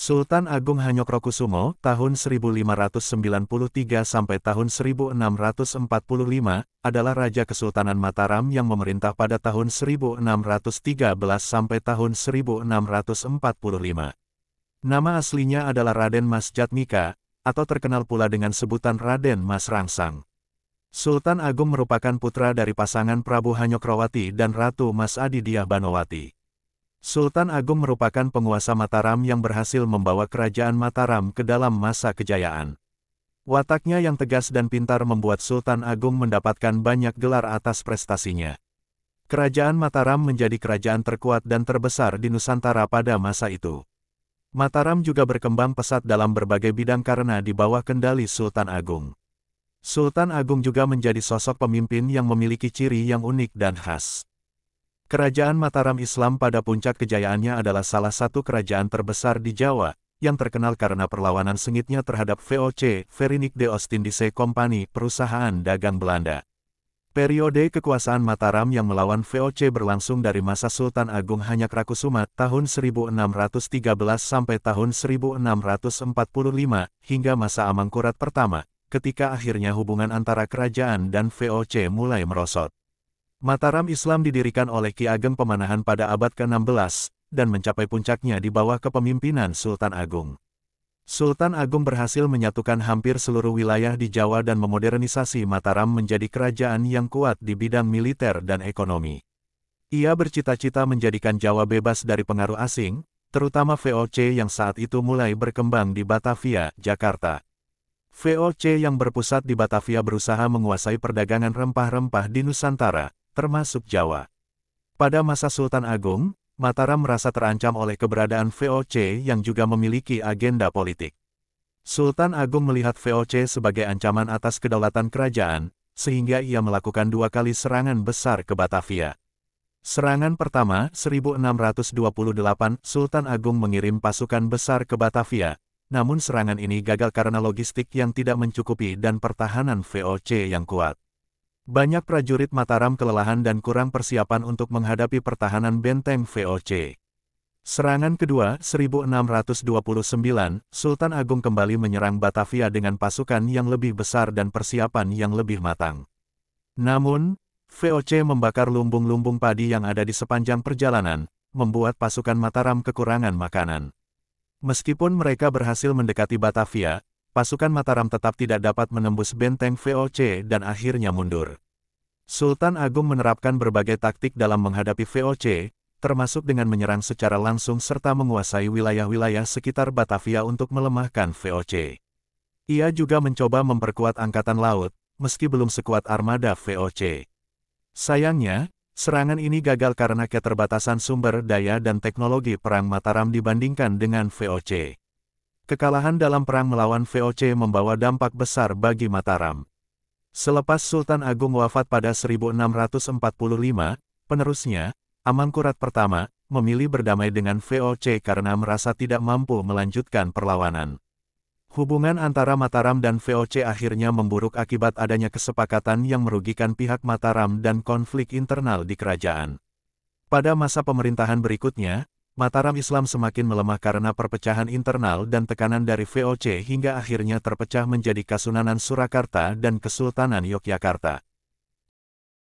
Sultan Agung Hanyokrokusumo tahun 1593 sampai tahun 1645 adalah Raja Kesultanan Mataram yang memerintah pada tahun 1613 sampai tahun 1645. Nama aslinya adalah Raden Mas Jatmika, atau terkenal pula dengan sebutan Raden Mas Rangsang. Sultan Agung merupakan putra dari pasangan Prabu Hanyokrowati dan Ratu Mas Adidiah Banowati. Sultan Agung merupakan penguasa Mataram yang berhasil membawa kerajaan Mataram ke dalam masa kejayaan. Wataknya yang tegas dan pintar membuat Sultan Agung mendapatkan banyak gelar atas prestasinya. Kerajaan Mataram menjadi kerajaan terkuat dan terbesar di Nusantara pada masa itu. Mataram juga berkembang pesat dalam berbagai bidang karena di bawah kendali Sultan Agung. Sultan Agung juga menjadi sosok pemimpin yang memiliki ciri yang unik dan khas. Kerajaan Mataram Islam pada puncak kejayaannya adalah salah satu kerajaan terbesar di Jawa, yang terkenal karena perlawanan sengitnya terhadap VOC, Verenigde Oostindische Compagnie, perusahaan dagang Belanda. Periode kekuasaan Mataram yang melawan VOC berlangsung dari masa Sultan Agung Hanyokrokusumo tahun 1613 sampai tahun 1645, hingga masa Amangkurat pertama, ketika akhirnya hubungan antara kerajaan dan VOC mulai merosot. Mataram Islam didirikan oleh Ki Ageng Pemanahan pada abad ke-16, dan mencapai puncaknya di bawah kepemimpinan Sultan Agung. Sultan Agung berhasil menyatukan hampir seluruh wilayah di Jawa dan memodernisasi Mataram menjadi kerajaan yang kuat di bidang militer dan ekonomi. Ia bercita-cita menjadikan Jawa bebas dari pengaruh asing, terutama VOC yang saat itu mulai berkembang di Batavia, Jakarta. VOC yang berpusat di Batavia berusaha menguasai perdagangan rempah-rempah di Nusantara, termasuk Jawa. Pada masa Sultan Agung, Mataram merasa terancam oleh keberadaan VOC yang juga memiliki agenda politik. Sultan Agung melihat VOC sebagai ancaman atas kedaulatan kerajaan, sehingga ia melakukan 2 kali serangan besar ke Batavia. Serangan pertama, 1628, Sultan Agung mengirim pasukan besar ke Batavia, namun serangan ini gagal karena logistik yang tidak mencukupi dan pertahanan VOC yang kuat. Banyak prajurit Mataram kelelahan dan kurang persiapan untuk menghadapi pertahanan benteng VOC. Serangan kedua, 1629, Sultan Agung kembali menyerang Batavia dengan pasukan yang lebih besar dan persiapan yang lebih matang. Namun, VOC membakar lumbung-lumbung padi yang ada di sepanjang perjalanan, membuat pasukan Mataram kekurangan makanan. Meskipun mereka berhasil mendekati Batavia, pasukan Mataram tetap tidak dapat menembus benteng VOC dan akhirnya mundur. Sultan Agung menerapkan berbagai taktik dalam menghadapi VOC, termasuk dengan menyerang secara langsung serta menguasai wilayah-wilayah sekitar Batavia untuk melemahkan VOC. Ia juga mencoba memperkuat angkatan laut, meski belum sekuat armada VOC. Sayangnya, serangan ini gagal karena keterbatasan sumber daya dan teknologi perang Mataram dibandingkan dengan VOC. Kekalahan dalam perang melawan VOC membawa dampak besar bagi Mataram. Selepas Sultan Agung wafat pada 1645, penerusnya, Amangkurat pertama, memilih berdamai dengan VOC karena merasa tidak mampu melanjutkan perlawanan. Hubungan antara Mataram dan VOC akhirnya memburuk akibat adanya kesepakatan yang merugikan pihak Mataram dan konflik internal di kerajaan. Pada masa pemerintahan berikutnya, Mataram Islam semakin melemah karena perpecahan internal dan tekanan dari VOC hingga akhirnya terpecah menjadi Kasunanan Surakarta dan Kesultanan Yogyakarta.